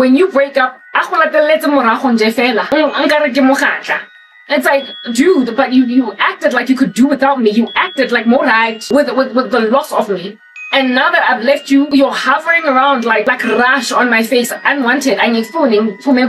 when you break up, it's like, dude, but you acted like you could do without me. You acted like more right with the loss of me. And now that I've left you, you're hovering around like rash on my face, unwanted, and you're phoning for me.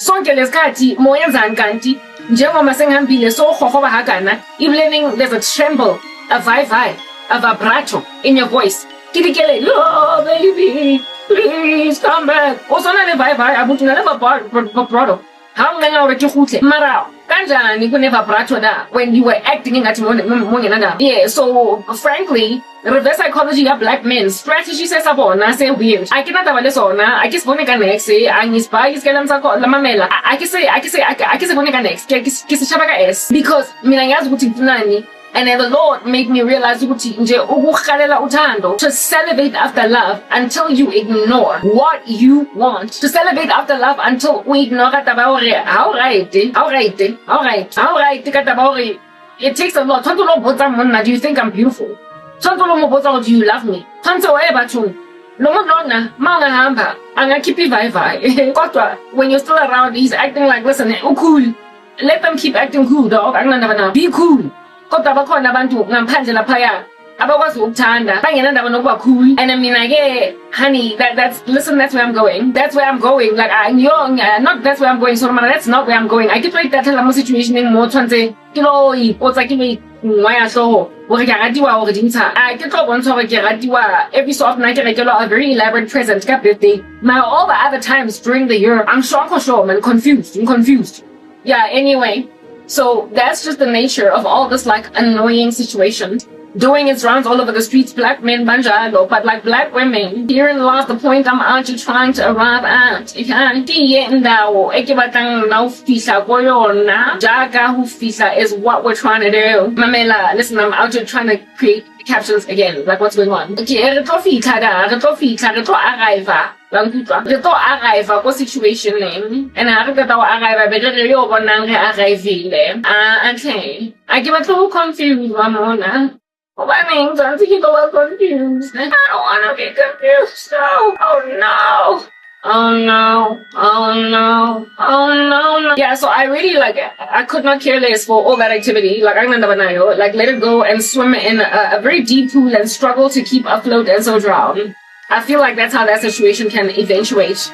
Sonke lesikhathi moyenzani kanti njengoba sengihambile so hohoba hakana, even there's a tremble, a vibe, a vibrato in your voice. Kidikele, oh baby, please come back. Also na le vibe, abutu na le vibrato. How nganga ure kuhle mara kanjani kune vibrato da when you were acting ngathi mongenanda. Yeah, so frankly, reverse psychology ya black men strategy sesabona se weird. I cannot have lesona. I guess boneka next angispa iskela msakho lamamela. I can say boneka next. Kise shabaka s because mina ngiyazi ukuthi nginani. And then the Lord made me realize to salivate after love until you ignore what you want. To salivate after love until we ignore how right. It takes a lot. Do you think I'm beautiful? Do you love me? When you're still around, he's acting like, listen, cool. Let them keep acting cool, dog. Be cool. Kodwa bakhona abantu ngaphandle laphaya abakwazi ukuthanda bangenandaba nokuba cool. And I mean like, honey, that's where I'm going. That's where I'm going. Like not that's where I'm going. So that's not where I'm going. I get like that whole situation in more twanze it's like why so I get every so often I get a very elaborate present birthday. Now all the other times during the year I'm sure and confused. Yeah, anyway. So that's just the nature of all this like annoying situation. Doing its rounds all over the streets, black men banjalo, but like black women. Herein lies the point I'm actually trying to arrive at. Is what we're trying to do. Mamela, listen, I'm out here trying to create captions again, like what's going on. Okay, situation name and I give a little confused, Ramona. What means I'm thinking a little confused. I don't want to be confused. Oh no. Yeah, so I really I could not care less for all that activity. Like let it go and swim in a very deep pool and struggle to keep afloat and so drown. I feel like that's how that situation can eventuate.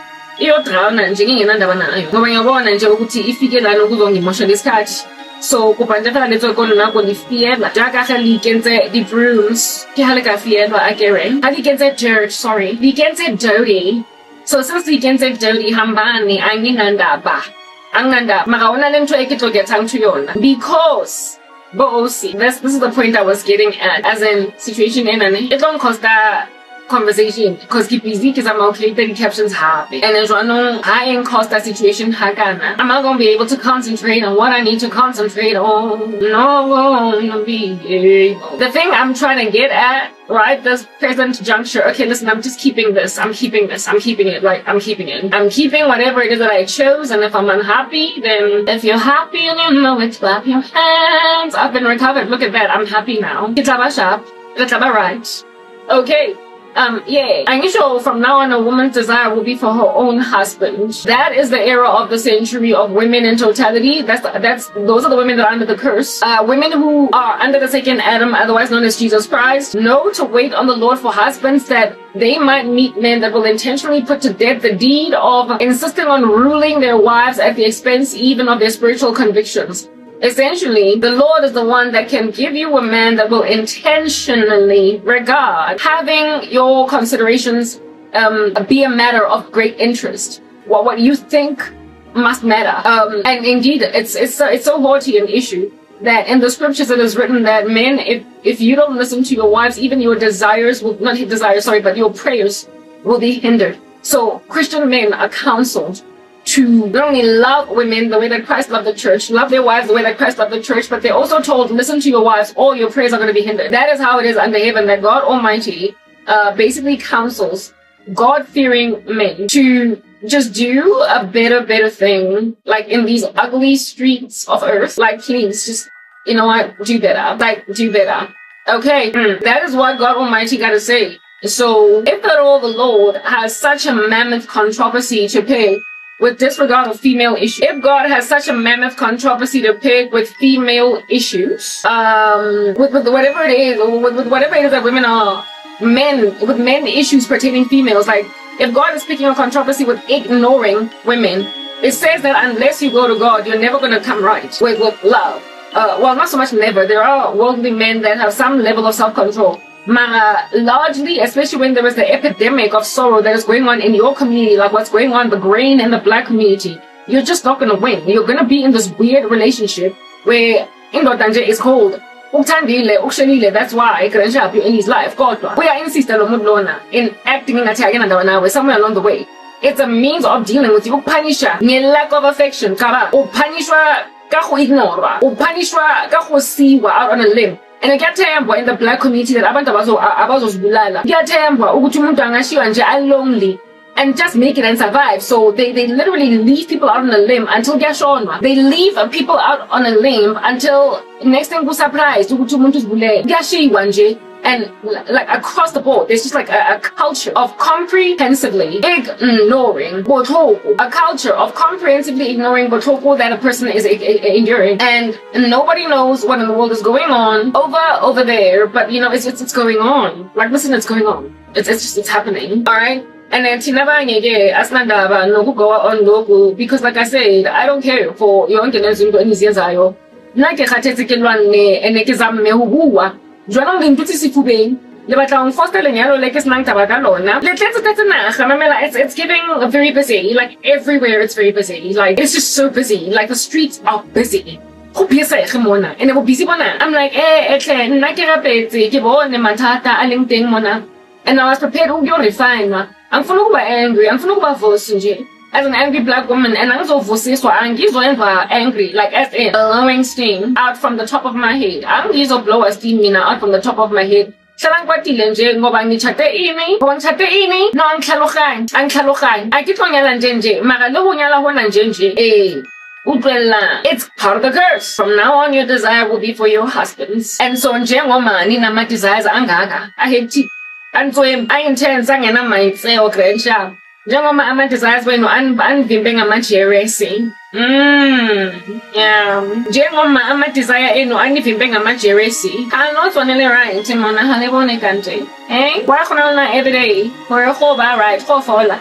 So kupandafana leto kono na ko difiela jaka ga likenze the brooms ke haleka fiela akere ha likenze dirt, sorry likenze dirty. So since likenze dirty hambani anginandaba maka ona le ntho e ke tlo getang to yona because this is the point I was getting at, as in situation enane it don't cost that conversation because keep busy because I'm okay the captions happy and as I know I ain't cost that situation hakana. I'm not gonna be able to concentrate on what I need to concentrate on. The thing I'm trying to get at right this present juncture, okay listen, I'm just keeping this, I'm keeping it, I'm keeping whatever it is that I chose. And if I'm unhappy, then if you're happy and you know it, clap your hands. I've been recovered, look at that, I'm happy now. Kitaba sharp, kitaba right. Okay. Yeah, I'm sure from now on a woman's desire will be for her own husband. That is the era of the century of women in totality. Those are the women that are under the curse. Women who are under the second Adam, otherwise known as Jesus Christ, know to wait on the Lord for husbands that they might meet men that will intentionally put to death the deed of insisting on ruling their wives at the expense even of their spiritual convictions. Essentially, the Lord is the one that can give you a man that will intentionally regard having your considerations be a matter of great interest. What you think must matter. And indeed, it's so haughty an issue that in the scriptures it is written that men, if you don't listen to your wives, even your desires will not desires, sorry, but your prayers will be hindered. So Christian men are counseled to not only love women the way that Christ loved the church, love their wives the way that Christ loved the church, but they're also told, listen to your wives, all your prayers are going to be hindered. That is how it is under heaven, that God Almighty basically counsels God-fearing men to just do a better thing, like in these ugly streets of earth. Like, please, just, you know what, do better. Like, do better. Okay, that is what God Almighty got to say. So if the Lord has such a mammoth controversy to pick with disregard of female issues, if God has such a mammoth controversy to pick with female issues, with whatever it is, or with whatever it is that women are, with men issues pertaining females, like if God is picking a controversy with ignoring women, it says that unless you go to God, you're never going to come right with love. Well, not so much never. There are worldly men that have some level of self-control. Largely, especially when there is the epidemic of sorrow that is going on in your community, like what's going on, the grain and the black community, you're just not going to win. You're going to be in this weird relationship where indodanje is cold. That's why I couldn't help you in his life. We are insistent in acting in a somewhere along the way. It's a means of dealing with you. Punisher, lack of affection, or punishwa, or punishwa, out on a limb. And I get in the black community that abantu abazozibulala. Kuyathembwa ukuthi umuntu angashiwa nje lonely and just make it and survive. So they literally leave people out on a limb until kuyashonwa. They leave people out on a limb until next thing surprised ukuthi umuntu uzibulele. Kuyashiwa nje. And like across the board, there's just like a culture of comprehensively ignoring botoko, a culture of comprehensively ignoring botoko that a person is enduring, and nobody knows what in the world is going on over there. But you know, it's going on. Like, listen, it's going on. It's happening. All right. And then tinabangeke asinandaba nokugoa on loku, because like I said, I don't care for yonke lezinto enizenzayo. Nake khathetse ke lwane eneke zamme huwa. Jwanong rintuti sifubeng. Le batla on foster lenyalo like it's nang tabaka lona. It's getting very busy. Like everywhere it's very busy. Like it's just so busy. Like the streets are busy. And they were busy bona. I'm like, and I was prepared to refine. I'm full of angry. I'm full of voice. As an angry black woman, and I'm so angry, like as in blowing steam out from the top of my head. I'm so blow steam out from the top of my head. Ngoba ngichathe ini no angihlalokhanya akithonyala nje mara lo nyala hona nje it's part of the curse. From now on, your desire will be for your husbands. And so njengoma ninama desires angaka, I hate it. And so I intend sangena mayitseo grandchild. Njengoma ama-desires wenu anivimbe ngama-jealousy. Yeah. Njengoma ama-desire enu anivimbe ngama-jealousy. Kanotwanele right mona halebone kanje. Why khona everyday? For khoba right, khofola.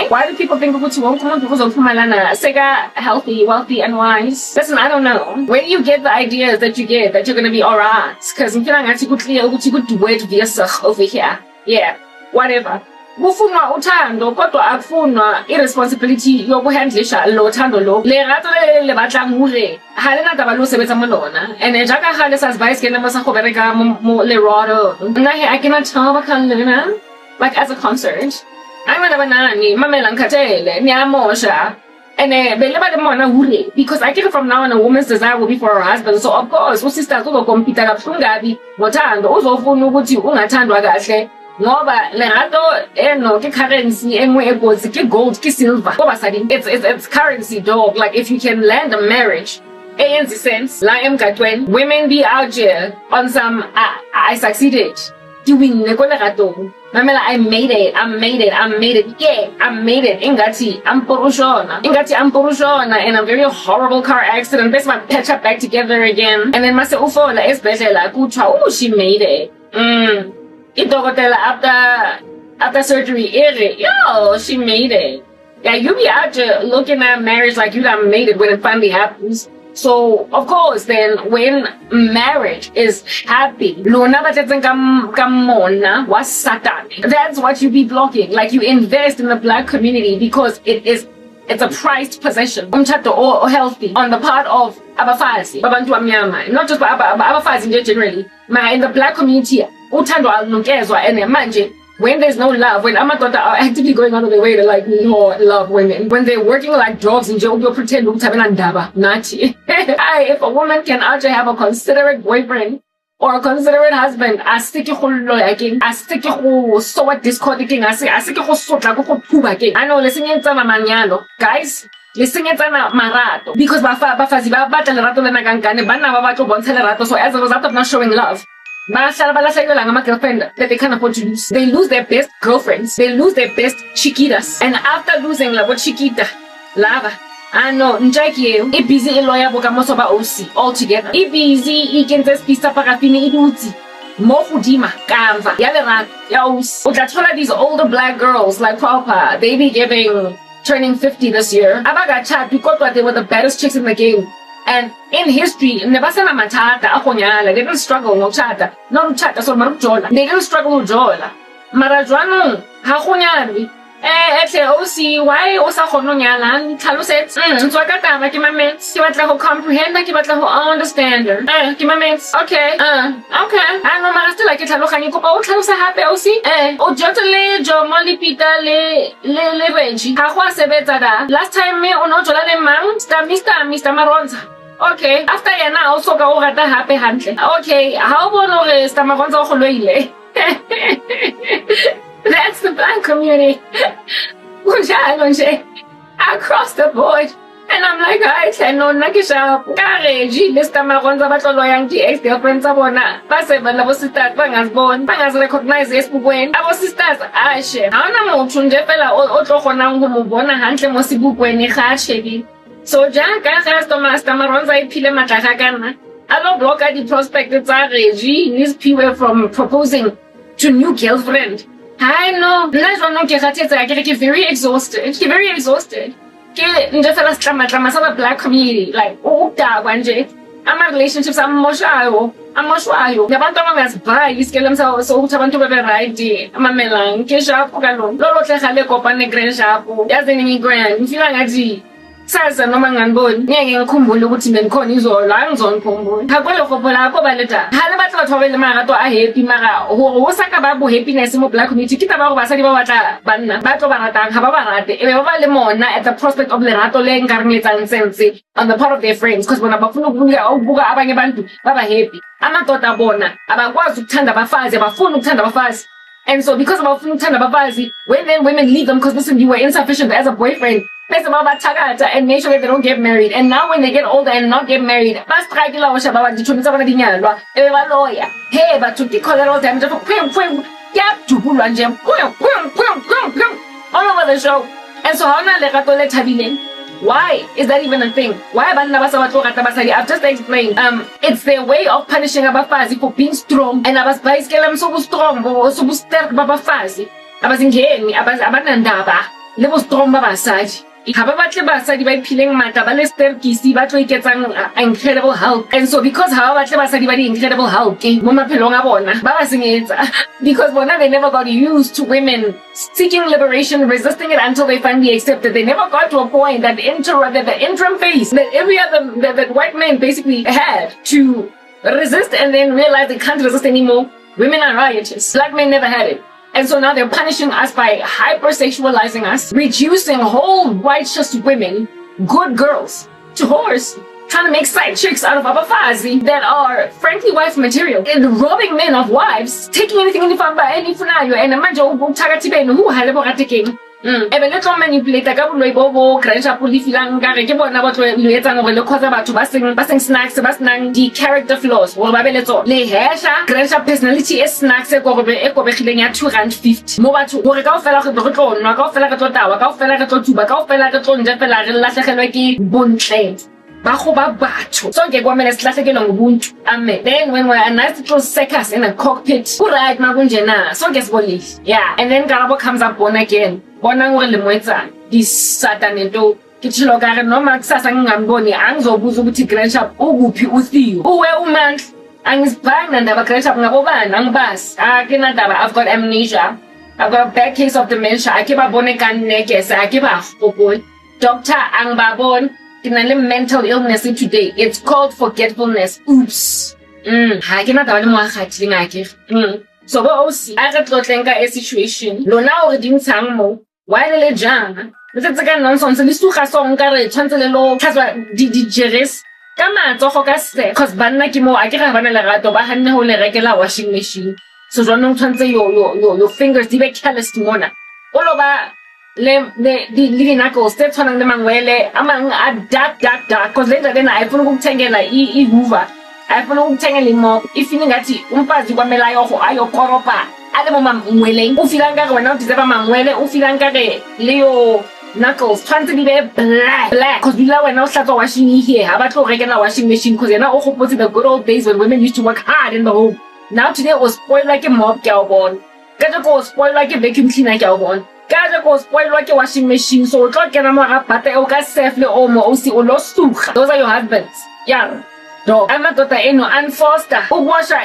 Why do people think ukuthi wonke umuntu uzophumelana seka healthy, wealthy and wise? Listen, I don't know. Where do you get the ideas that you get that you're going to be alright? Because ngifila ngathi kuclear ukuthi kudwet via over here. Yeah, whatever. Kufunwa uthando kodwa akufunwa irresponsibility yokuhandlisha lo thando lo le rato le batla ngure halena taba lo sebetsa molona and jaka hale sa advice ke nna sa go bereka mo le rodo nna I cannot tell ba kanlena like as a concert I'm not banani mamela nkatele nyamosha and bele ba le mona hure because I think from now on a woman's desire will be for her husband, so of course usisters uzokompita kabuhlungabi ngothando uzofuna ukuthi ungathandwa kahle ngoba lerato eno ke currency emwe egotsi ke gold ke silver ngoba sadi it's currency dog. Like if you can land a marriage ANC sense la emgatweni women be out here on some I succeeded doing lerato mamela I made it yeah I made it ingati amporushona in a very horrible car accident best my patch up back together again and then mase ufola esibhedlela kuthiwa oh she made it after surgery, yo, she made it. Yeah, you be out there looking at marriage like you done made it when it finally happens. So, of course, then when marriage is happy, that's what you be blocking. Like you invest in the black community because it's a prized possession. Or healthy on the part of abafazi, babantu amnyama, not just abafazi generally. In the black community, uthando alukezwa and manje when there's no love, when amadoda are actively going out of their way to like love women, when they're working like dogs and you'll pretend nachi. If a woman can actually have a considerate boyfriend or a considerate husband, I stick so what discording, I know listening to manyalo, guys. Listen to marato because bafazi ba batla lerato le nagangane bana ba batlo bontsha lerato, so as a result of not showing love girlfriend that they can't afford to lose. They lose their best girlfriends. They lose their best chiquitas. And after losing la chiquita, lava. I know, Njaki, it busy a lawyer bokamosoba OC altogether. It busy, it can just be parafini inuti. Mofudima, Kamva, Yavera, Yaus. Utatola these older black girls like proper, they be turning 50 this year. Abaga chat because they were the baddest chicks in the game. And in history, nebasana matata, akonyala, they didn't struggle no chata. No chata, so marujola. They didn't struggle with jola. Marajuano, hakonyali. OC, why osa khononyala? Tlhalo sets. Tswa ka taba ke mametse. Ke batla go comprehend, ke batla go understand. Ke mametse. Okay. Okay. I know mara still like tlhaloganye kopa o tlhalosa hape OC. O jotele jo molipita le Reggie. Ha go sebetsa da. Last time me o no jola le mang? Mr. Maronza. Okay. After yena also ka o rata hape hantle. Okay. How bono re Mr. Maronza o kholoile? That's the black community. Across the board. And I'm like, I said, no, Nakisha, Kareji, Mr. Maronza, Batolo, young ex-girlfriends, Abona, Passable, our sisters, Bangas born, Bangas recognize this when our sisters, Ashe. Anamo, Chunjefella, Otohonam, Humubona, Hantem, Mosibu, Hashebi. So, Jack, as Thomas Maronza, Pilematahagana. I don't block at the prospect that Reji, these people from proposing to new girlfriend. I know. I get very exhausted. Very exhausted. The black community. Like, I'm a relationships. I'm Moshayo. The Bantam has by this girl themselves. So, Tabantu variety. I'm a melan. Kesha, Pogalo. Lolo Tlehale Copan, Grenshapo. As an immigrant. Feeling at G. Sasa no manganbon ngeke ngikhumbule ukuthi benikhona izolo angizona ngikhumbule hakwelo khopola koba leta hala batho ba thobele marato a happy mara ho saka ba bo happiness mo black community kita ba go basadi ba batla banna ba tlo ba ratang ha ba ba rate e be ba le mona at the prospect of lerato le nkareng letsang sense on the part of their friends because bona bafuna ukubuka abanye abantu baba happy amadoda bona abakwazi ukuthanda abafazi abafuna ukuthanda abafazi. And so because of our when then women leave them because listen, you were insufficient as a boyfriend. And make sure that they don't get married. And now when they get older and not get married, hey, but to call it all time, all over the show. And so how why is that even a thing? Why I've just explained. It's their way of punishing Abafazi for being strong. And Abasbais kelam so strong, so sterk Babafazi. Abasingeni, Abanandaba, level strong Babasaj. Hababatle Basadi by peeling Matabale Sterkisi, Batwe gets an incredible help. And so because Habatle Basadi by the incredible help, Mama Pelonga Bona, Babasing it. Because Bona they never got used to women seeking liberation, resisting it until they finally accepted. They never got to a point that the interim phase that every other that white men basically had to resist and then realize they can't resist anymore. Women are riotous. Black men never had it. And so now they're punishing us by hypersexualizing us, reducing whole righteous women, good girls, to whores, trying to make side chicks out of Abafazi that are frankly wife material, and robbing men of wives, taking anything in the family, any funayo, and a manjo who had a king. Ebe le tlo manipulate ka boloi bo Grensha puli filang ka re ke bona ba tlo lo etsa gore le khoza batho ba seng snacks ba snang di character flaws gore ba beletso le hesha Grensha personality is snacks e go be e go begileng ya 250 mo batho gore ka ofela go tlo nwa ka ofela ka tlo tawa ka ofela ka tlo tuba ka ofela ka tlo nja fela re latlhegelwa ke bontle ba go ba batho so ke kwamele silahlekelo ngobuntu amen. Then when we're a nice little circus in a cockpit right makunjena so guess what yeah, and then Karabo comes up born again bona ngore le moetsa di satanento ke tshilo ka re no maksasa ngamboni angizobuza ukuthi Grandshap ukuphi uTheo uwe umandla angisibhanga ndaba Grandshap ngabo bani angibasi akena ndaba. I've got amnesia, I've got a bad case of dementia, ake ba bone ka nneke sa ake ba gopole doctor angibabona kinale mental illness today. It's called forgetfulness. Oops. Ha ke na taba le mo akhathi ngake. So ba osi a re tlotlenka a situation lona o re dintshang mo why le jang let's ga nonsense le suga so nka re tshwantse le lo tlhatswa di jeres ka matsogo ka se cause banna ke mo a ke ga bana le rato ba hanne ho le rekela washing machine so jwanong tshwantse your fingers di be careless mona o lo ba le knuckles tse tshwanang le mangwele a mang a dark cause later then I funa ukuthengela i hoover ayifuna ukuthenga imoto ifile ngathi umfazi kwamela ayokoropa ale mama mweleng o fila nkare wena o deserve mangwele o fila nkare leo knuckles tshwantse di be black because bila wena o hlatswa washing here ha ba tlo rekela washing machine because yena o gopotse the good old days when women used to work hard in the home. Now today it was spoiled like a mop ke a bona ka go spoiled like a vacuum cleaner ke a bona ka go spoiled like a washing machine so o tlo kena mo ga bata o ka sef le omo o si o lo suga. Those are your husbands. Yeah. Dog. Amadoda eno unfoster ukwasha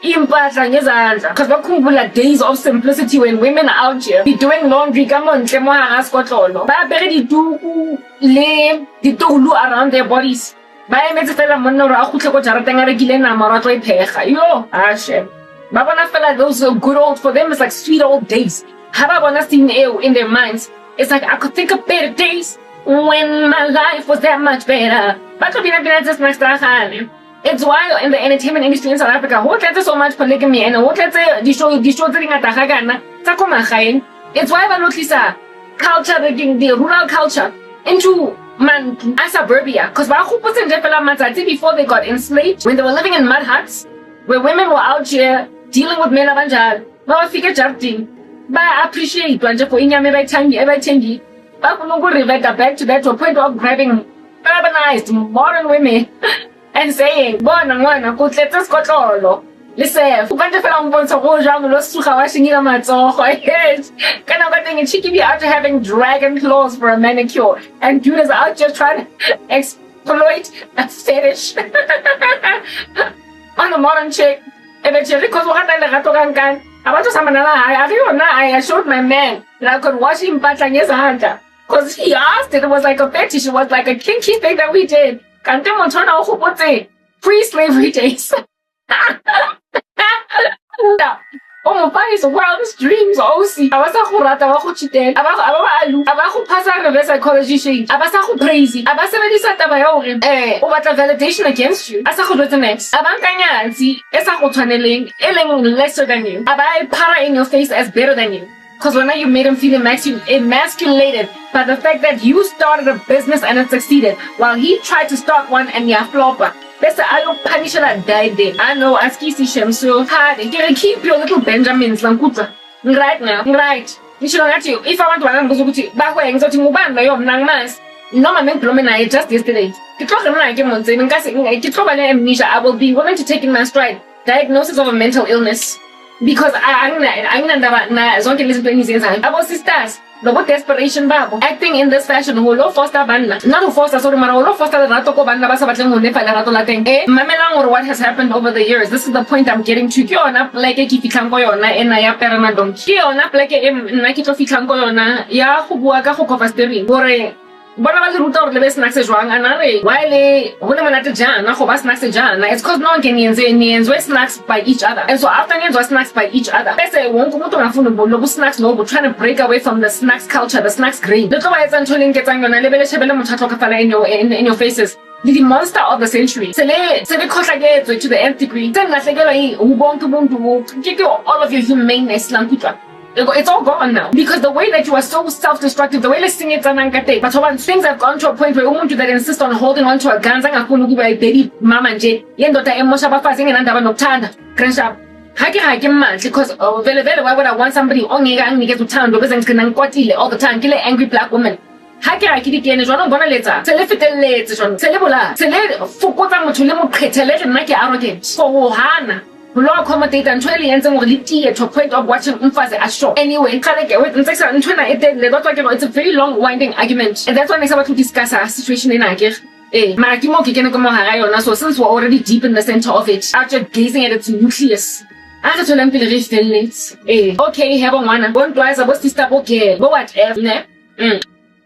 impahla ngezandla because bakhumbula days of simplicity when women are out here be doing laundry ka montle mo hara skotlolo ba bere dituku le ditulu around their bodies ba emetse fela monna ra go tle go jarateng a rekile nama ra tlo iphega yo ashe ba bona fela those good old for them it's like sweet old days ha ba bona seen in their minds it's like I could think of better days when my life was that much better but to be just next time. It's why in the entertainment industry in South Africa, who gets so much polygamy and who gets the show it's why we notice culture, the rural culture into suburbia. Because before they got enslaved, when they were living in mud huts, where women were out here dealing with men abanjalo, ba fika jarting, ba appreciate for inyame ba tangi, ba revert back to that to a point of grabbing urbanized modern women. And saying, bona ngwana go tletse skotlolo le sef ba ntse fela mbontsha go jang lo suga wa shingila matsogo kana ba teng cheeky be out having dragon claws for a manicure and dude is out just trying to exploit a fetish on a modern chick eventually because what I lerato kankan about to summon I showed my man that I could wash him patla ngezandla because he asked it was like a fetish, it was like a kinky thing that we did. Pre-slavery days. Oh my is wildest dreams. Osi. Abasa go rata ba go chitela. Aba alu. Aba go pasa reverse psychology shit. Abasa go crazy. Abasa bedisa taba ya hore o batla validation against you. Asa go do the next. Abankanyanzi esa go tshwaneleng eleng lesser than you. Aba para in your face as better than you. Because when you made him feel emasculated by the fact that you started a business and it succeeded, while he tried to start one and ya flopper. Best I don't punish that died there. I know, askisi shem so hard. You can keep your little Benjamins lankuta. Right now, right. You should not you. If I want to anguzuti, back way and so to muban by your nang mas. No, my men plumina just yesterday. You talk like him on saying, amnesia. I will be willing to take in my stride. Diagnosis of a mental illness. Because I'm not zonke listen to anything about sisters. The what desperation babo acting in this fashion who lo foster banda not who foster sorry mara lo foster rato ko banda ba sa batleng ho nefa rato la teng mamelang or what has happened over the years. This is the point I'm getting to. Ke yona like ke fitlang go yona ena ya perana don ke yona like nna ke tlo fitlang go yona ya go bua ka go cover steering gore bona ba le ruta gore le be snacks jwang anare while ho le monate jana go ba snacks jana it's because no one can nienze snacks by each other and so after nienze snacks by each other bese wonke umuntu ngafuna lo snacks no trying to break away from the snacks culture, the snacks grain le tlo ba etsa ntho le nketsang yona le bele shebele mothatlo ka fala in your faces the monster of the century se le khohlaketswe to the nth degree tse nlahlekela ho bonke ubuntu ke all of your humaneness lankutwa. It's all gone now because the way that you are so self-destructive, the way listening it's but things have gone to a point where umuntu that insist on holding on to a gun zangafuna ukuba baby mama nje yendoda emosha abafazi engenandaba nokuthanda crash up hake manje because vele why would I want somebody ongeke anginikeza uthando bese ngicina ngikwatile all the time kile angry black woman hake dikene jwana bona letsa se le fetelletse jwana se le bola se le fokotsa motho le mo qhetele nna ke arrogant for hana lo accommodate ntho le yentse gore le tie to point of watching umfazi a show anyway khaleke wait ntse ntona le batwa ke it's a very long winding argument and that's why next about to discuss a situation in akere mara ke mo ke kene ko mo hara yona so since we're already deep in the center of it after gazing at its nucleus a re tswela mpele re felletse okay hebo ngwana bontwaza bo sister bo girl bo whatever ne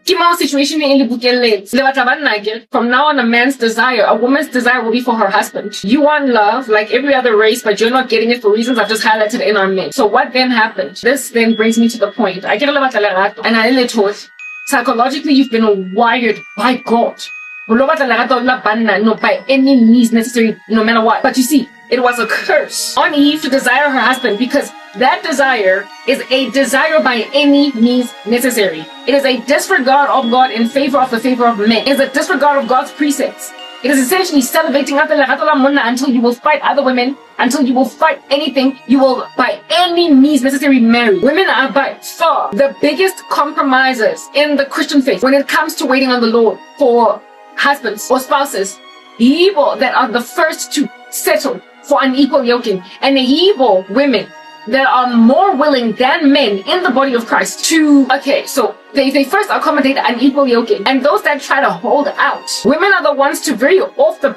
Kimo situation in the from now on, a man's desire, a woman's desire will be for her husband. You want love like every other race, but you're not getting it for reasons I've just highlighted in our men. So what then happened? This then brings me to the point. I get a lot of and I taught psychologically you've been wired by God. Not by any means necessary, no matter what. But you see, it was a curse on Eve to desire her husband because that desire is a desire by any means necessary. It is a disregard of God in favor of the favor of men. It is a disregard of God's precepts. It is essentially celebrating until you will fight other women, until you will fight anything, you will by any means necessary marry. Women are by far the biggest compromisers in the Christian faith when it comes to waiting on the Lord for husbands or spouses. Evil that are the first to settle for unequal yoking, and evil women that are more willing than men in the body of Christ to, so they first accommodate unequal yoking, and those that try to hold out. Women are the ones to very off the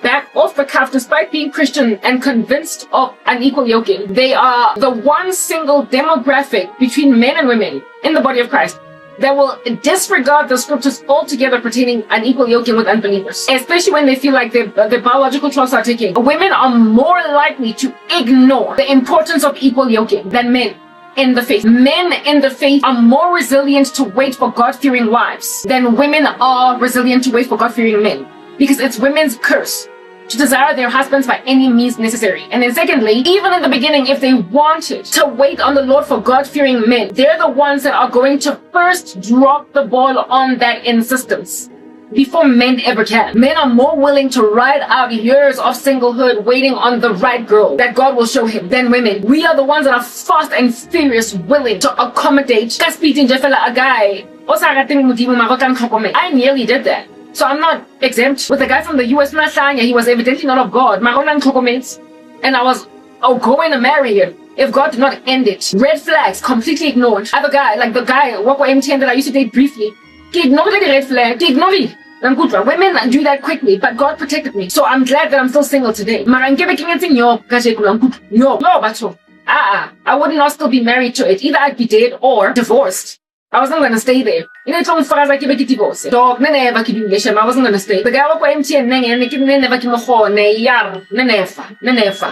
cuff, despite being Christian and convinced of unequal yoking. They are the one single demographic between men and women in the body of Christ that will disregard the scriptures altogether pertaining unequal yoking with unbelievers, especially when they feel like their biological clocks are ticking. Women are more likely to ignore the importance of equal yoking than men in the faith. Men in the faith are more resilient to wait for God-fearing wives than women are resilient to wait for God-fearing men, because it's women's curse to desire their husbands by any means necessary. And then secondly, even in the beginning, if they wanted to wait on the Lord for God-fearing men, they're the ones that are going to first drop the ball on that insistence before men ever can. Men are more willing to ride out years of singlehood waiting on the right girl that God will show him than women. We are the ones that are fast and furious willing to accommodate a guy. I nearly did that. So I'm not exempt. With the guy from the US, he was evidently not of God. And I was going to marry him if God did not end it. Red flags completely ignored. I have a guy, like the guy MTN that I used to date briefly. He ignored the red flag. He ignored it. Women do that quickly, but God protected me. So I'm glad that I'm still single today. I would not still be married to it. Either I'd be dead or divorced. I wasn't going to stay there. I wasn't going to stay. The guy I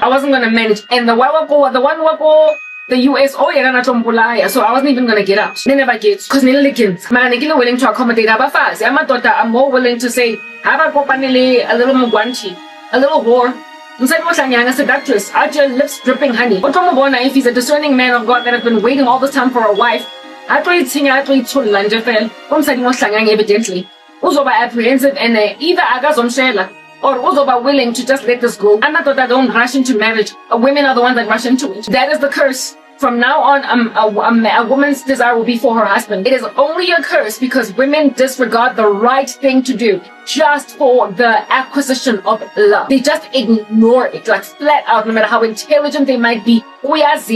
wasn't going to manage. And the one the US, so I wasn't even going to get out. They never get. Because I'm willing to accommodate. I'm more willing to say, a little mugwanchi, a little whore. A seductress, out your lips dripping honey. If he's a discerning man of God that has been waiting all this time for a wife, evidently uzoba apprehensive and either agazomshela or uzoba willing to just let this go. I'm not that I don't rush into marriage. Women are the ones that rush into it. That is the curse. From now on, a woman's desire will be for her husband. It is only a curse because women disregard the right thing to do just for the acquisition of love. They just ignore it, like flat out, no matter how intelligent they might be. They just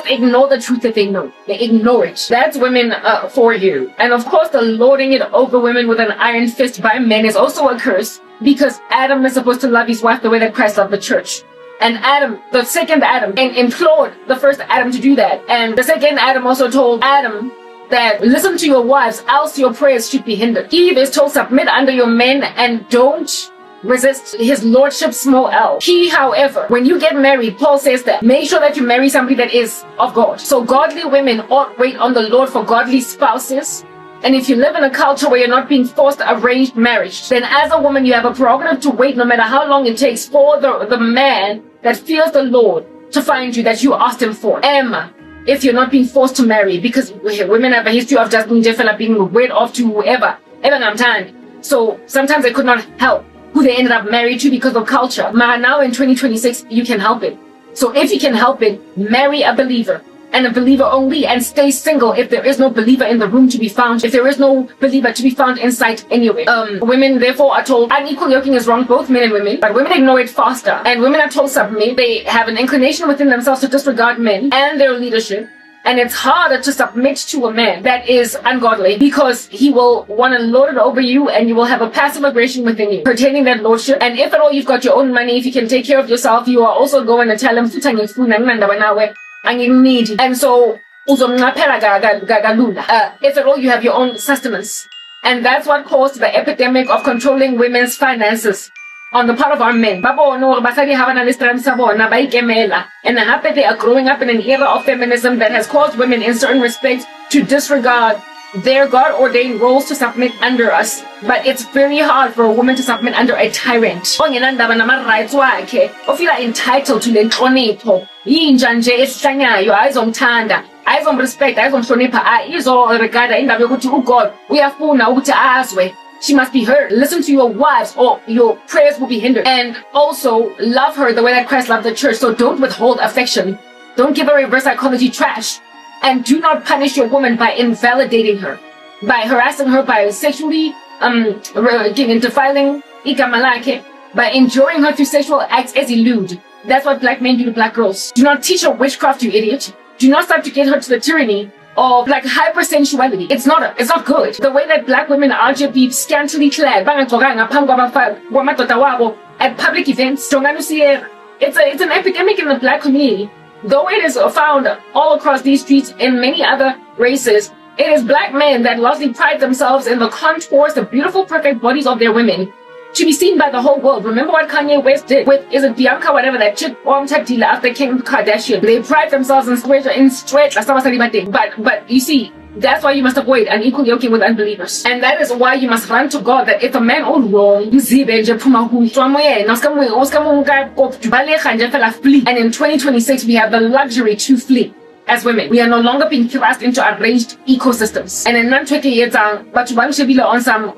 ignore the truth that they know. They ignore it. That's women for you. And of course, the lording it over women with an iron fist by men is also a curse, because Adam is supposed to love his wife the way that Christ loved the church. And Adam, the second Adam, implored the first Adam to do that. And the second Adam also told Adam that listen to your wives, else your prayers should be hindered. Eve is told submit under your men and don't resist his lordship, small l. He, however, when you get married, Paul says that make sure that you marry somebody that is of God. So godly women ought wait on the Lord for godly spouses. And if you live in a culture where you're not being forced arranged marriage, then as a woman, you have a prerogative to wait no matter how long it takes for the man that fears the Lord to find you that you asked him for. If you're not being forced to marry, because women have a history of just being wed off to whoever, so sometimes they could not help who they ended up married to because of culture. But now in 2026, you can help it. So if you can help it, marry a believer. And a believer only, and stay single if there is no believer in the room to be found, if there is no believer to be found in sight anyway. Women therefore are told unequal yoking is wrong, both men and women, but women ignore it faster. And women are told submit. They have an inclination within themselves to disregard men and their leadership. And it's harder to submit to a man that is ungodly, because he will want to lord it over you, and you will have a passive aggression within you pertaining that lordship. And if at all you've got your own money, if you can take care of yourself, you are also going to tell him and so if at all you have your own sustenance. And that's what caused the epidemic of controlling women's finances on the part of our men. And they are growing up in an era of feminism that has caused women in certain respects to disregard their God-ordained roles to submit under us. But it's very hard for a woman to submit under a tyrant. Feel entitled to the nhlonipho. Yinja nje esihlanyayo ayizomthanda, ayizomrespect, ayizomhlonipha, ayizoregada indaba yokuthi uGod uyafuna ukuthi azwe She must be heard. Listen to your wives or your prayers will be hindered. And also love her the way that Christ loved the church. So don't withhold affection. Don't give her reverse psychology trash. And do not punish your woman by invalidating her, by harassing her, by sexually defiling by enjoying her through sexual acts as lewd. That's what black men do to black girls. Do not teach her witchcraft, you idiot. Do not subjugate her to the tyranny of like hypersensuality. It's not good. The way that black women are just be scantily clad at public events. It's an epidemic in the black community. Though it is found all across these streets in many other races, it is black men that largely pride themselves in the contours, the beautiful, perfect bodies of their women to be seen by the whole world. Remember what Kanye West did with, is it Bianca, whatever, that chick after Kim Kardashian. They pride themselves in straight, but you see, that's why you must avoid unequal yoking with unbelievers. And that is why you must run to God, that if a man all wrong, and in 2026 we have the luxury to flee. As women, we are no longer being thrust into arranged ecosystems. And in but on some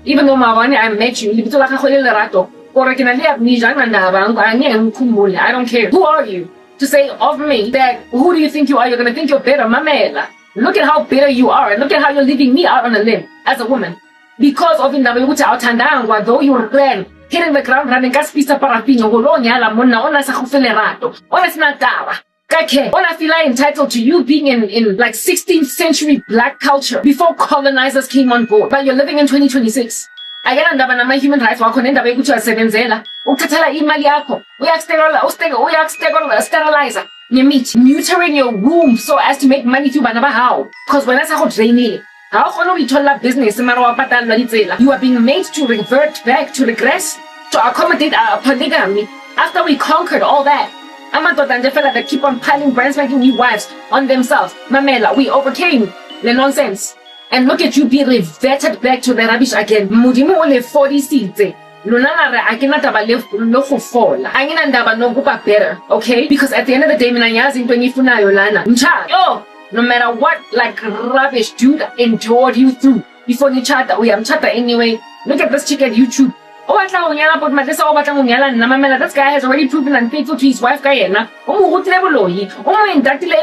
even though I met you, I don't care. Who are you to say of me that who do you think you are? You're gonna think you're better, mamela. Look at how bitter you are, and look at how you're leaving me out on a limb as a woman. Because of though you were planned, hitting the ground running, kaspisa parapinyo, golonyala, mona, ona sa rato, ona sinatawa. Kake, ona feel entitled to you being in like 16th century black culture before colonizers came on board. But you're living in 2026. Ayana ndaba nama human rights wako nenda bekuthi wasebenzela ukuthathela imali yakho sterilizer nemithi neutering your womb so as to make money through bana ba hao, because whenasa go drainile ha o gona o itholla business mara wa patala ditsela. You are being made to revert back, to regress, to accommodate our polygamy after we conquered all that. Amadoda nje fela that keep on piling brand spanking new wives on themselves. Mamela, we overcame the nonsense. And look at you being reverted back to the rubbish again. Mudimu ole 40 seeds. Lunana akina taba lo go fola. Angina ndaba no kuba better, okay? Because at the end of the day, mina yazi into ngifuna yolana. Mcha, yo, no matter what like rubbish dude endured you through before you chat, we am chatter anyway. Look at this chick at YouTube. Oh, this guy has already proven unfaithful to his wife. Inducted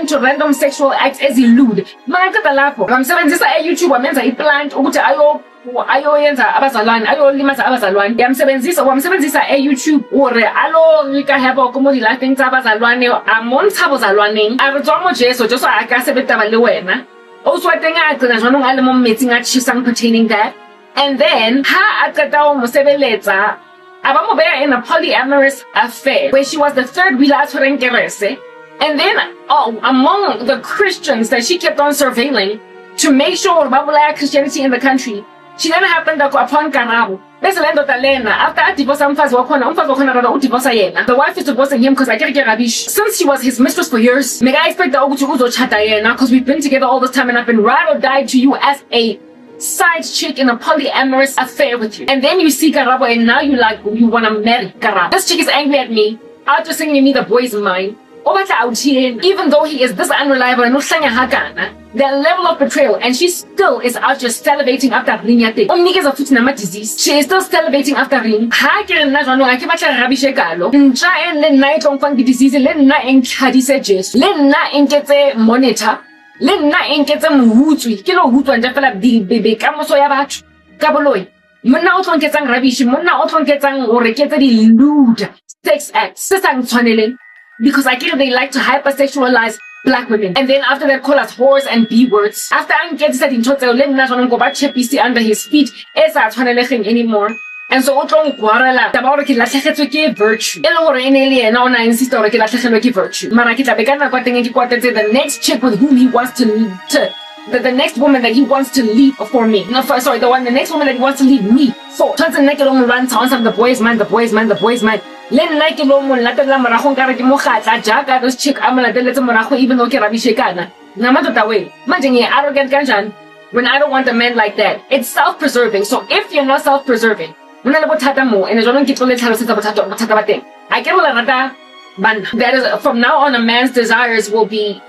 into random sexual acts as he lewd. YouTube plant YouTube also I think pertaining that. And then, in a polyamorous affair where she was the third wheel. And then, among the Christians that she kept on surveilling to make sure Christianity in the country, she then happened upon Kanabu. After divorce, the wife is divorcing him because since she was his mistress for years, I expect because we've been together all this time and I've been ride or die to you as a side chick in a polyamorous affair with you. And then you see Karabo and now you want to marry Karabo. This chick is angry at me after singing me the boy's mine. Even though he is this unreliable and their level of betrayal, and she still is out just salivating after Rinyate. Disease. She is still salivating after Rin. Disease. Monitor. Lenna enketse mohutswi ke lo hutswa nje fela bebe ka moso ya batho ka boloi monna o tlonketsang rubbish monna o tlonketsang o reketse di lewd sex acts se sang tshwaneleng because I get they like to hypersexualize black women and then after that call us whores and b words after I get said in tseo le nna jwanong go ba chepisi under his feet esa tshwaneleng anymore. And so virtue. Virtue. The next chick with whom he wants to the next woman that he wants to leave for me. No, sorry, the next woman that he wants to leave me for. Turns the naked on runs on the boys man. Len like lo mo latela morago ka re ke mogatla jaaka this chick I'm gonna let morago even though ke rabishekana. Namatota way. Imagine you arrogant kanjan when I don't want a man like that. It's self-preserving. So if you're not self-preserving, I that is from now on a woman's desires will be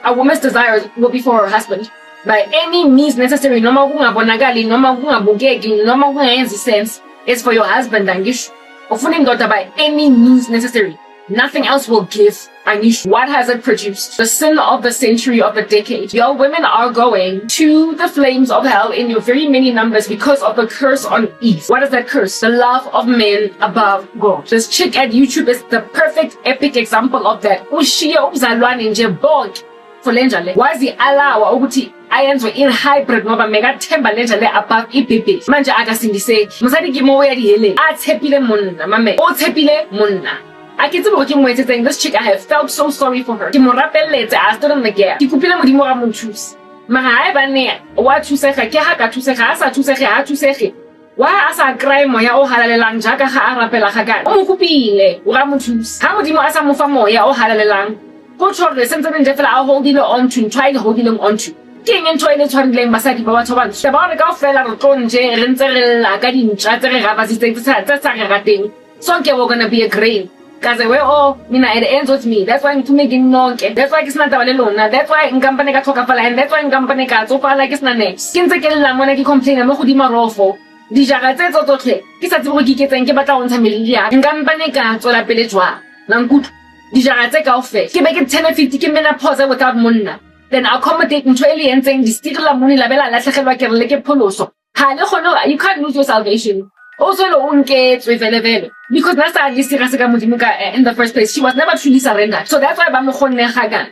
for her husband. by any means necessary, noma kungabonakali, noma kungabukeki, noma kungayenzi sense, is for your husband, angisho. Ufuna indoda by any means necessary. Nothing else will give. Angisho. What has it produced? The sin of the century, of the decade. Your women are going to the flames of hell in your very many numbers because of the curse on Eve. What is that curse? The love of men above God. This chick at YouTube is the perfect epic example of that. Ushiye ubuzalwane nje bonke for lenjale. Wazi alawa ukuthi ayenziwe in hybrid ngoba mekathemba lenjale above ibhibhi. Manje akasindiseki. Musadi kimo uyadihele. Athepile munna mame. Othepile munna. I can tell what saying this chick, I have felt so sorry for her. I stood in the gap. What you say, why as a crime moya o halalelang jaka ha rapela hagan. O kupile, uramutus. How would you asa mufamoya o halalelang? Go short the sentence and Jeffla holding on to try holding them on to. King and toilet handling Masaki Bawatawan. The barriga fell or conje, rental, agadin, chatter, rabasite, that's Sonke we're gonna be a grain. Because they were all, it ends with me. That's why I'm to making no. That's why it's not alone. That's why in company got talk and that's why in company got so far like it's not next. Kinsa kela mona ki complain mo go di marofo. Di jaga tse tsotlhe. Ke sa tsebo ke ketseng ke batla go ntsha melia. In company ka tsola pele jwa. Nang kutu. Di jaga tse ka ofela. Ke be ke 1050 ke mena pause without monna. Then accommodate ntwe le yentseng di stigla moni la bela la tlhagelwa ke re le ke pholoso. Ha le gono you can't lose your salvation. Also, because that's how in the first place, she was never truly surrendered. So that's why I'm extra.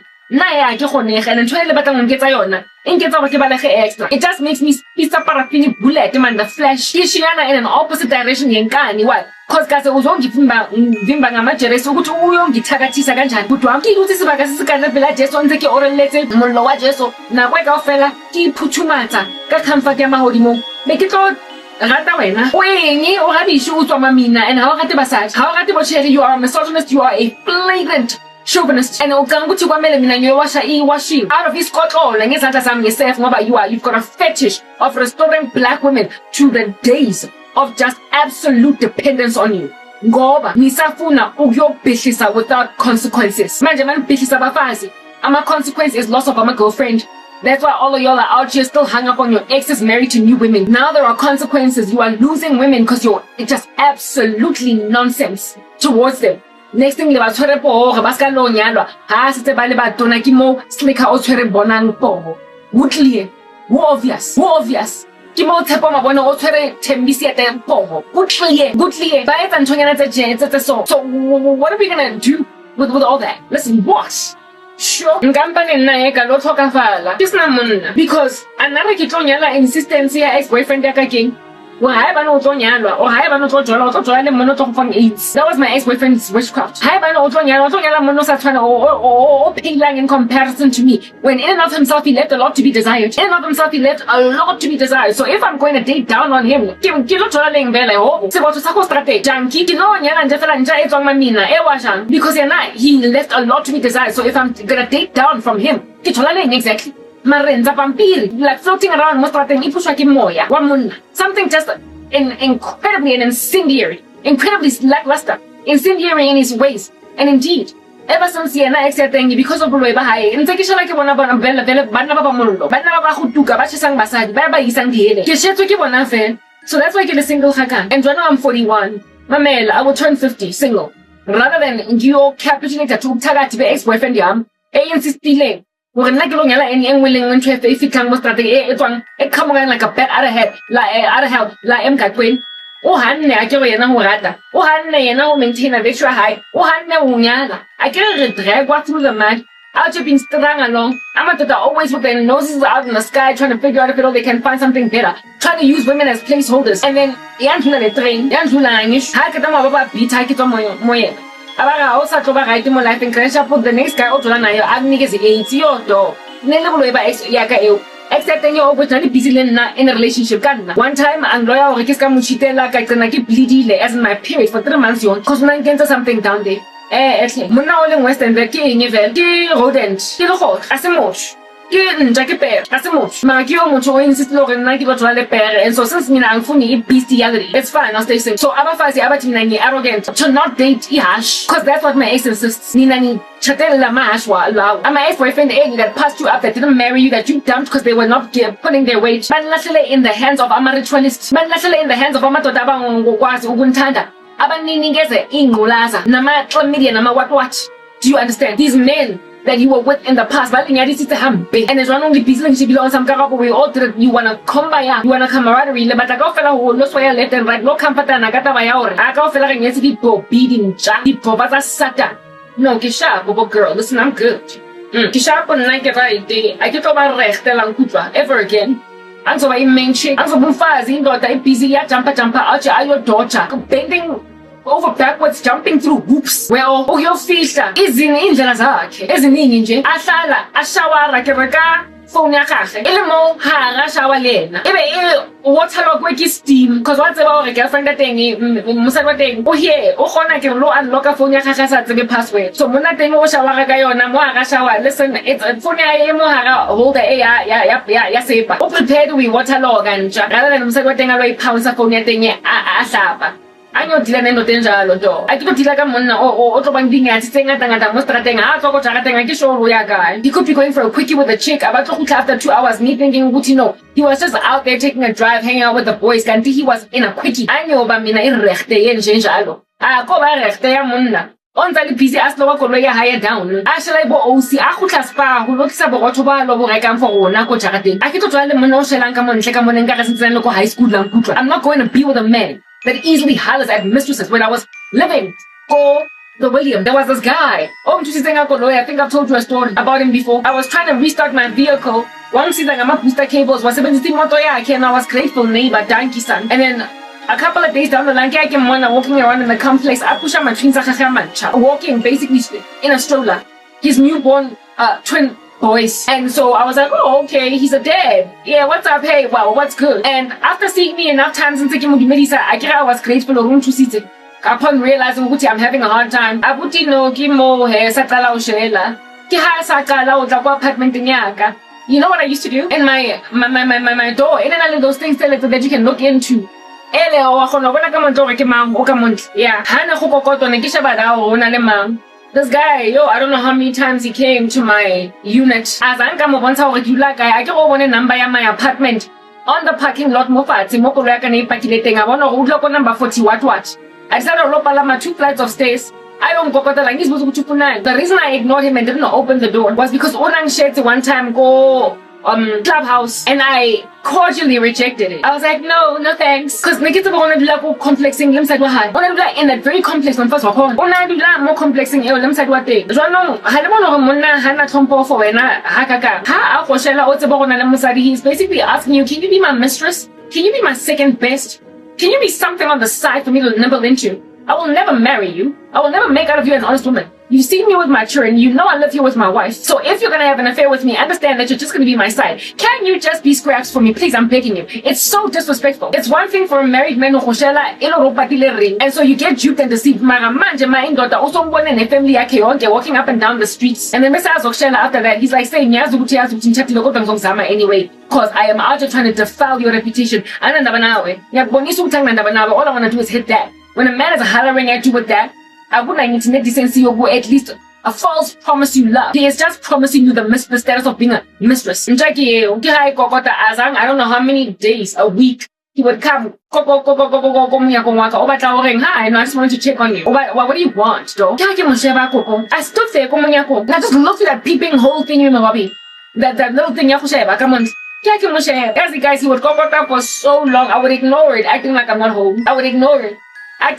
It just makes me piece up paraffin bullet man the flesh. Kishiana in an opposite direction yenkani what? Cause guys was on giving Vimbanga Majeres so to Uyong Gitagati Sagan. But one key uses Bagasana Bella just on the oral letter, Moloa Jesso, now wake off fella, keep Puchumata, Kakamfa Gamahodimo, make it all. Rata wena wenye o ga bishu tswa mamina and how gate basadi how gate bocheri you are a misogynist, you are a flagrant chauvinist and o kanga ukuthi kwamele mina ngiyowasha washing out of his control ngezandla sami ngeself ngoba you've got a fetish of restoring black women to the days of just absolute dependence on you ngoba nisafuna ukuyobhihisa without consequences manje manibhihisa abafazi ama consequence is loss of my girlfriend. That's why all of y'all are out here still hung up on your exes married to new women. Now there are consequences. You are losing women because you're just absolutely nonsense towards them. Next thing, about Twitter, Baska no nyalwa. Ha site bale ba dona ki mo slicker o tshwere bonang po. Woodlie. Wo obvious. Ki mo tshepo mabona o tshwere tembisi ya te po. Woodlie. Ba etsa ntshonyana tse je tse so. So what are we going to do with all that? Listen, what? Sure, company na eka lo tlhoka fala. Kisna monna because another ke tlonyala insistence ya ex-boyfriend ya ka keng. Wa ha ba no tlonyalwa o ha ba no tlojala le monna tlo from AIDS. That was my ex-boyfriend's witchcraft. Ha ba no tlonyala monna sa tshwana o pilang in comparison to me. When in and of himself he left a lot to be desired. In and of himself he left a lot to be desired. So if I'm going to date down on him, ke lo thola leng bela ho. Se botho sa go strategy. Janki ke no nyala nje fela nja e tswang mamina e washang because he left a lot to be desired. So if I'm gonna date down from him, ke thola leng exactly. Marenza pampiri, like floating around mo strateng ipushwa ke moya wa monna. Something just incredibly and incendiary, incredibly lackluster, incendiary in his ways. And indeed, ever since yena ex-yatengi because of bulwe ba hae, ntse ke shela ke bona bana bana ba mollo, bana ba go tuka ba tshesang basadi, ba isang dihele. Ke shetswe ke bona fela. So that's why I get a single hakan. And right now I'm 41. Mamela, I will turn 50, single. Rather than you capitulate to tagati be ex-boyfriend yam, insistile. We're not going to any willing when to if it can was that it's coming like a bat out of head, out of hell, like M. Queen. Oh, Hanne, I give you no rata. Oh, Hanne, no maintain a virtual high. Oh, Hanne, Unyana. I can't drag what through the mud. I've just been strung along. I'm at the always with their noses out in the sky trying to figure out if they can find something better. Trying to use women as placeholders. And then, Yantula train, Yantula Inish, Hakatama Baba beat Hakito Abaga also to write my life and crash up with the next guy or Lanayo Agnigas 80 or do. Never by ex Yaka, except when you're opportunity busy in a relationship. One time, I'm loyal Rikiska Muchitela, Kakanaki bleedy as my period for 3 months, because 9 games or something down there. Muna all in Western, the king, rodent, kill hot, as a mosh. and so since bestiality, it's fine, I'll stay single. So arrogant to not date ihash, because that's what my ex insists. I'm my ex-boyfriend that passed you up, that didn't marry you, that you dumped because they were not putting their weight. Man, in the hands of ritualists. Man, in the hands of what? Do you understand? These men that you were with in the past, and there's one only piece like we all did. You wanna come by, you wanna camaraderie, but I go fella who lost where left and right, no comfort and I got my hour. I go fella and yes, people beating Jack, people sata. No, Kisha, Bobo girl, listen, I'm good. Kisha on like a right day, I get over rechte lang kutra ever again. And so I main chick, and so Mufazi, daughter, busy, jumper, out your daughter, bending over backwards, jumping through hoops. Well, your sister is in indlela zakhe eziningi nje ahlala ashawara kereka phone yakhe ilimo hara shawalena ebe water kweki steam because what's about a girlfriend that thing musadi wa teng o here o gona ke lo unlock phone yakhe ga sa tsebe password so mona teng o shawara ka yona mo hara shower listen it's phone ya mo hara hold the ya safe o prepared we water log and rather than musadi wa teng a lo iphawisa phone ya teng a hlapa Anyo dila nendo tenjalo do. I could dila ka monna o tlo bang dinga tsenga tanga mo strateng a tlo go tshaka tenga ke show ya guy. He could be going for a quickie with a chick about to after 2 hours me thinking what you know. He was just out there taking a drive hanging out with the boys kanti he was in a quickie. Anyo ba mina iregte yenjalo. Ko ba regte ya monna. On tsa le busy as lo go ya higher down. A shela bo OC a go tla spa go lokisa bo batho ba lo bo rekang for rona go tshaka teng. A ke tlo le monna o shelang ka montle ka moneng ka re sentse go high school lang kutwa. I'm not going to be with a man that easily hollers at mistresses. When I was living for the William, there was this guy. Oh, I think I've told you a story about him before. I was trying to restart my vehicle. One season, I booster cables was 70 motor. And I was grateful neighbor, donkey son. And then a couple of days down the line, I came walking around in the complex. I push out my twins, walking basically in a stroller. His newborn twin boys. And so I was like, oh, okay, he's a dad. Yeah, what's up? Hey, wow, what's good? And after seeing me enough times and taking Medisa, I was grateful to see it. Upon realizing I'm having a hard time, I put apartment. You know what I used to do? In my door, in and those things that you can look into. Yeah, this guy, I don't know how many times he came to my unit. As I come once a regular guy, I go on a number in my apartment on the parking lot. I want to number 40 what. I decided to my 2 flights of stairs. I don't go like this. The reason I ignored him and didn't open the door was because Onang shared one time go Clubhouse and I cordially rejected it. I was like, no thanks. Because Nikita wanna do like complexing limside wahan. Wanna do like in that very complex one first of all. Wanna do like more complexing limside what day. Jono, Hanamono Mona Hana Tompo for Ena Hakaka. Ha Akoshela Otsabona Lamusadi. He's basically asking you, can you be my mistress? Can you be my second best? Can you be something on the side for me to nibble into? I will never marry you. I will never make out of you an honest woman. You see me with my children. You know I live here with my wife. So if you're going to have an affair with me, understand that you're just going to be my side. Can you just be scraps for me? Please, I'm begging you. It's so disrespectful. It's one thing for a married man and so you get duped and deceived. Also family walking up and down the streets. And then after that, he's like saying, anyway, because I am out here trying to defile your reputation. All I want to do is hit that. When a man is hollering at you with that, I would like to make decency or at least a false promise you love. He is just promising you the status of being a mistress. I don't know how many days, a week, he would come. Hi, I just wanted to check on you. What do you want, though? I stood there, and I just looked at that peeping hole thing in my lobby. That little thing, come on. As the guys, he would go for so long, I would ignore it, acting like I'm not home. I would ignore it. I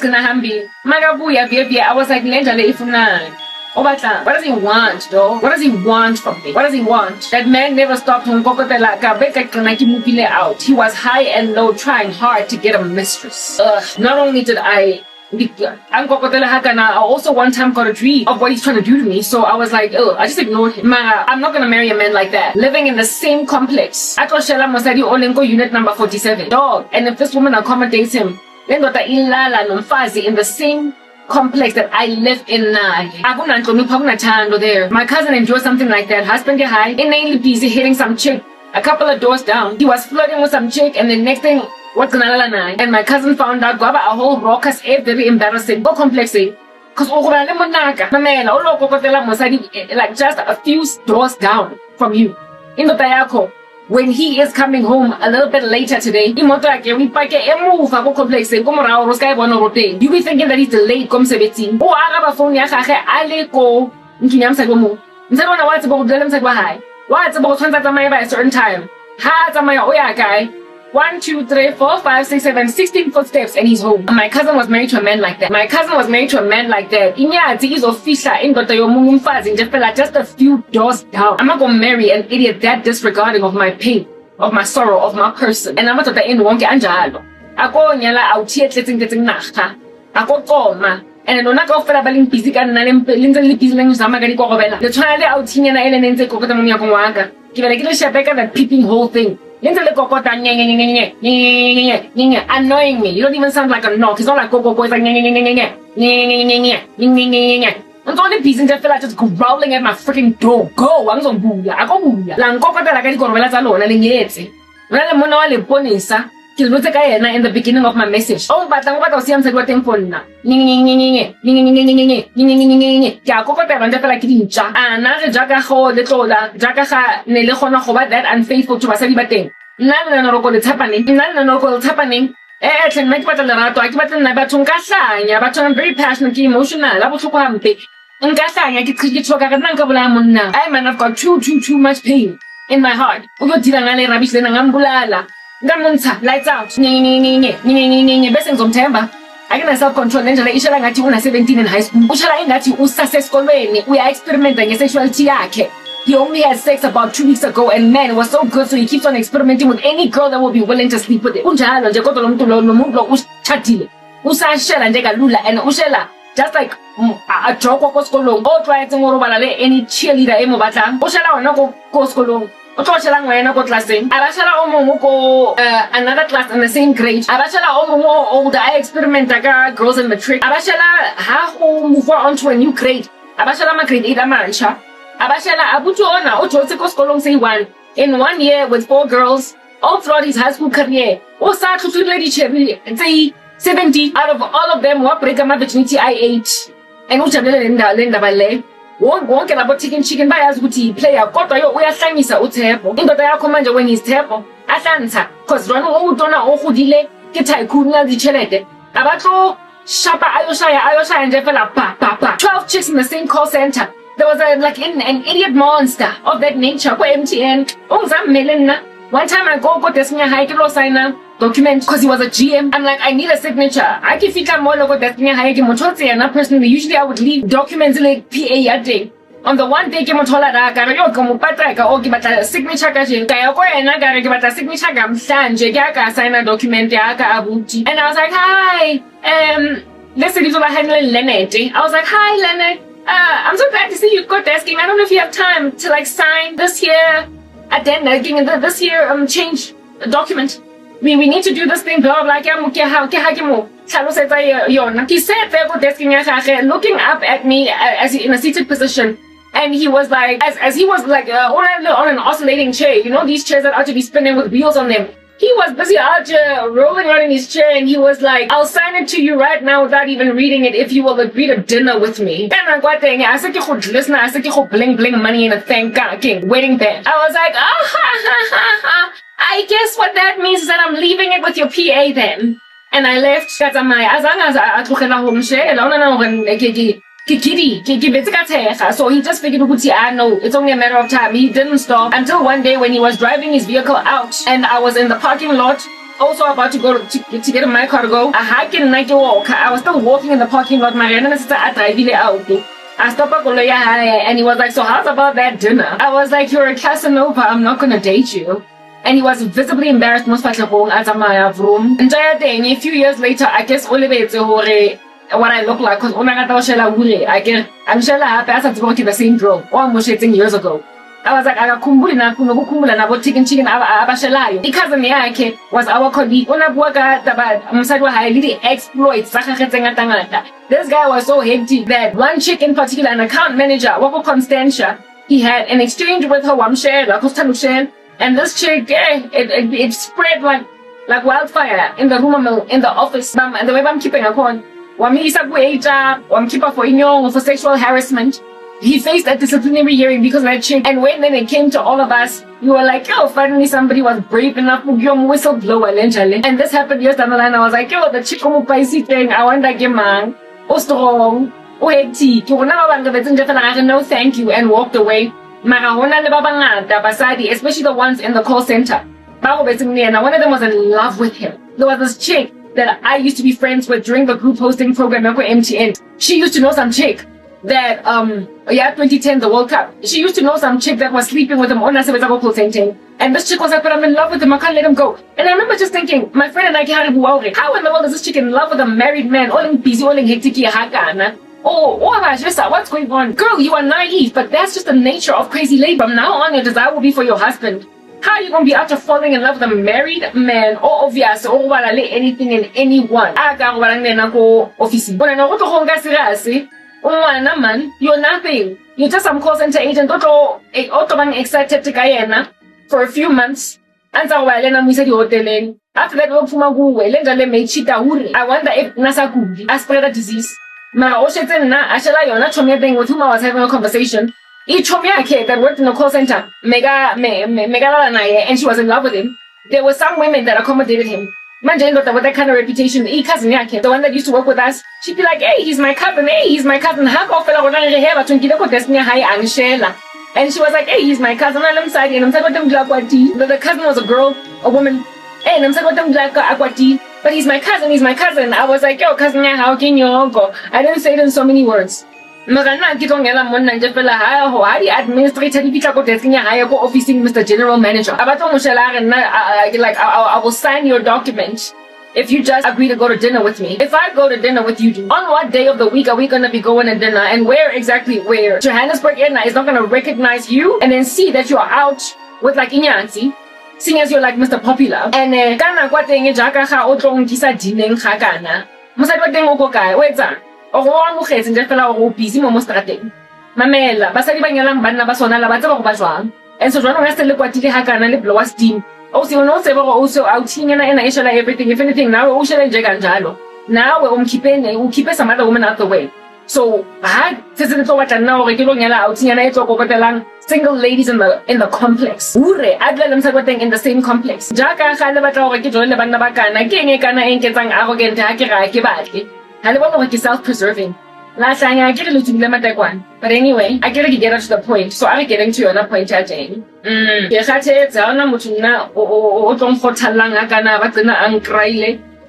was like, what does he want, though? What does he want from me? What does he want? That man never stopped him out. He was high and low, trying hard to get a mistress. Not only did I also one time got a dream of what he's trying to do to me. So I was like, I just ignored him. I'm not gonna marry a man like that. Living in the same complex. Unit number 47. Dog. And if this woman accommodates him, in the same complex that I live in now. There. My cousin enjoyed something like that. Husband get high, inanely busy hitting some chick a couple of doors down. He was flirting with some chick, and the next thing, what's gonna lie? And my cousin found out a whole raucous, very embarrassing, so complex. Cause like just a few doors down from you. In the Tayako, when he is coming home a little bit later today, you be thinking that he's delayed. What's about by a certain time? 1, 2, 3, 4, 5, 6, 7, 16 footsteps and he's home. My cousin was married to a man like that. Is official in just a few doors down. I'm not gonna marry an idiot that disregarding of my pain, of my sorrow, of my person. And I'm not in wonke anjalo. Ako nyala out here letting nacha. Ako koma. And I don't know if I'm busy and I'm busy language. I'm going to go over the trial out here and I and take over the Munyakonga. Give a little shabaka that peeping whole thing. Annoying me. You don't even sound like a knock. It's not like Coco boys like I'm only busy and feel like just growling at my freaking door. Go, I'm so booya. I go booya. Lancoca that I get Corvelas alone and yet. Well, I'm only bonisa. In the beginning of my message. Oh, but I'm what I see. I'm saying for now. That unfaithful to myself. It's happening. I'm very passionate, emotional. Man, I've got too much pain in my heart. Lights out. I can self-control. I 17 in high school. We are experimenting sexuality. He only had sex about 2 weeks ago, and man, it was so good, so he keeps on experimenting with any girl that will be willing to sleep with it. Just like a joke or trying to any cheerleader. Another class in the same grade. Older. I experiment girls in matric. How move on to a new grade. Grade 8 Amancha. Say 1 in 1 year with 4 girls all throughout his high school career. 70 out of all of them were break my virginity I ate. And Linda Ballet. Won't get about chicken by as would he play a quarter we are saying is a table. In the commander when he's table. Atlanta, cause run old donor or who delay get I couldn't the chelete. Abato, Shapa, Ayosha, and develop 12 chicks in the same call center. There was an idiot monster of that nature. MTN. Melina. One time I go this high sign document because he was a GM. I'm like, I need a signature. I can fit more logo that high and not personally. Usually I would leave documents like PA a day. On the one day, I give a signature. I give a signature. Sign a document. And I was like, hi. Listen, this is handling Leonard. I was like, hi, Leonard. I'm so glad to see you good desking. I don't know if you have time to sign this here addendum, this here change document. We need to do this thing, blah blah blah. He said looking up at me as in a seated position, and he was like, as he was like on an oscillating chair. You know these chairs that are to be spinning with wheels on them. He was busy out rolling around in his chair, and he was like, I'll sign it to you right now without even reading it if you will agree to dinner with me. And I got there, I said, listen, I said, bling money in a thank God king wedding band. I was like, I guess what that means is that I'm leaving it with your PA then. And I left. So he just figured, no, it's only a matter of time. He didn't stop until one day when he was driving his vehicle out, and I was in the parking lot, also about to go to get in my car to go. I was still walking in the parking lot. I stopped and he was like, so how's about that dinner? I was like, you're a Casanova, I'm not gonna date you. And he was visibly embarrassed most at my room. And a few years later, I guess what I look like, because I'm sure I passed the same girl, almost 18 years ago. I was like, akakhumbuli nakho nokukhumbula nabo chicken abashelayo. I-cousin yakhe was our colleague. Unabuwa ka taba umsadi wa hae le exploits tsa gagwe tse ngata. This guy was so hectic that one chick in particular, an account manager, wako Constantia, he had an exchange with her wamshare, and this chick, it spread like wildfire in the room, in the office. And the way I'm keeping a con, wamisa kueja, wamkipa for inyong for sexual harassment. He faced a disciplinary hearing because of that chick. And when then it came to all of us, we were like, yo, finally somebody was brave enough to give him whistleblower. And this happened years down the line. I was like, yo, the chick thing, I want that man. Oh, strong. Oh, hectic. No, thank you. And walked away. Especially the ones in the call center. And one of them was in love with him. There was this chick that I used to be friends with during the group hosting program at MTN. She used to know some chick that 2010, the World Cup. She used to know some chick that was sleeping with him on a and this chick was like, but I'm in love with him, I can't let him go. And I remember just thinking, my friend and I can't how in the world is this chick in love with a married man, all in busy, all in hectic, what's going on? Girl, you are naive, but that's just the nature of crazy labor. From now on, your desire will be for your husband. How are you going to be after falling in love with a married man or obvious or anything and anyone? Man, you're nothing. You're just some call center agent. Excited to for a few months. After that, I wonder if Nasa I spread a disease. With whom I was having a conversation. Each kid that worked in the call center, and she was in love with him. There were some women that accommodated him. Imagine with that kind of reputation, cousin yake, the one that used to work with us, she'd be like, hey, he's my cousin, hey, he's my cousin. And she was like, hey, he's my cousin. The cousin was a girl, a woman. But he's my cousin, he's my cousin. I was like, yo, cousin, how can you go? I didn't say it in so many words. Administrator, officing Mr. General Manager. Like, I will sign your document if you just agree to go to dinner with me. If I go to dinner with you, on what day of the week are we going to be going to dinner, and where exactly where? Johannesburg Edna is not going to recognize you and then see that you're out with like Inyansi, seeing as you're like Mr. Popular. And kana kwa tenge jaka ga o tlo nkisa dineng ga kana. Mosadi wa teng o go kae? O etsa? O go amogetse nje fela o busy mo strateng. Mamela, basadi ba nyelang banna ba sona la ba tseba go ba jwang. And so jwanong ya se le kwatile ga kana le blow steam. Also, no se ba go also outing ena ena everything. If anything, now o shela nje kanjalo. Now we keep some other woman out the way. So, single ladies in the complex. In the same complex. Self-preserving. But anyway, I gotta get to the point. So I'm getting to another point, Jane.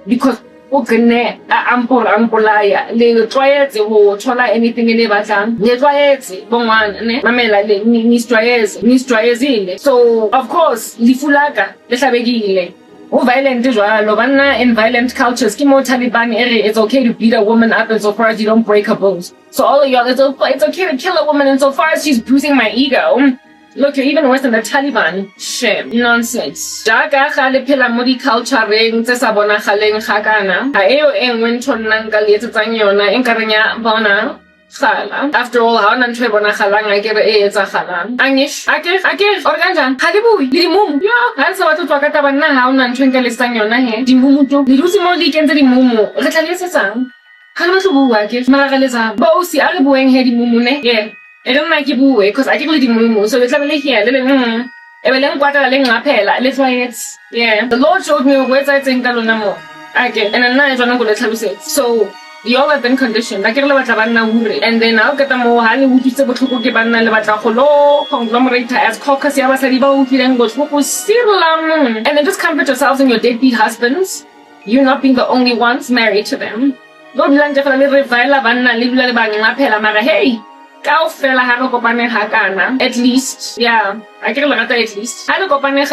Because ampolaya le tshwaetse ho thola anything e le batlang le tshwaetse bongwana ne mamela le ni tshwaetsile. So of course lifulaka le hlabekile o violent jwalo banna in violent cultures ke mo Taliban ere it's okay to beat a woman up insofar as you don't break her bones. So all of y'all it's okay to kill a woman insofar as she's bruising my ego. Look, you're even worse than the Taliban. Shame. Nonsense. Jaka khale phela mo di culture-eng tse sa bonagaleng ga kana. Ha eo engwe ntshonnang ka le etsetsang yona e nkarenya bona gala. After all, ha ona ntwe bonagalang a kere e etsagalang. Angish, ake organjan. Ha le bui, le dimumu. Yo, ha se batho tswa ka tabanna ha ona ntwe nka lesang yona he. Dimumu to. Le dutse mo di kentse dimumu. Re tla le setsang. Ha le batho bua ke. Mara le za. Ba o si a re bueng he dimumu ne. Yeah. I don't like you because I can't really move, so it's like here, let's why it's the Lord showed me where I think and then now I'm going to say so y'all have been conditioned. And then I'll get them more highly would you say what you give and conglomerate as caucus and then just comfort yourselves and your deadbeat husbands. You're not being the only ones married to them. Don't land hey. At least, yeah, I can look at at least. I look up on the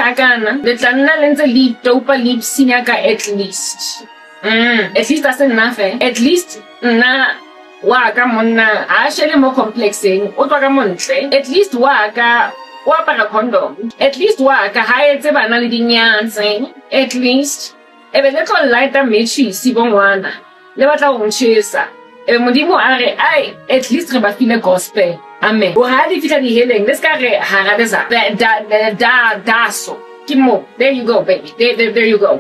channel leap dopa leap siniaka at least. At least that's enough, eh? At least, na waka mona, actually more complexing, at least waka o apara condom. At least wa ka ha etse bana le dinyatse, at least ebe le tlo lighta metšhisi bo ngwana le batla go ntšhesa ebe modimo a re ai at least re ba file gospel. Amen. O ha di fitla di heleng le ska re ha ga desa daso kimo. There you go, baby. There you go.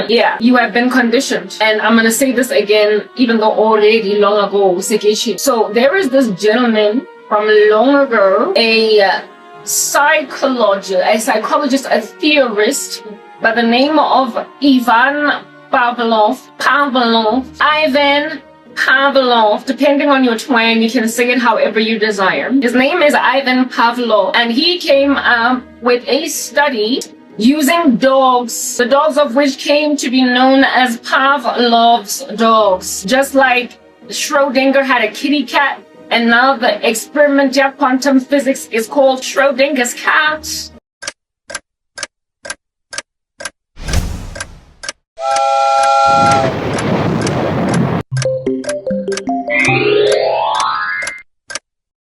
Yeah, you have been conditioned. And I'm gonna say this again, even though already long ago, so there is this gentleman from long ago, a psychologist, a theorist by the name of Ivan Pavlov, depending on your twang, you can say it however you desire. His name is Ivan Pavlov, and he came up with a study using dogs, the dogs of which came to be known as Pavlov's dogs. Just like Schrodinger had a kitty cat, and now the experiment of quantum physics is called Schrodinger's cat.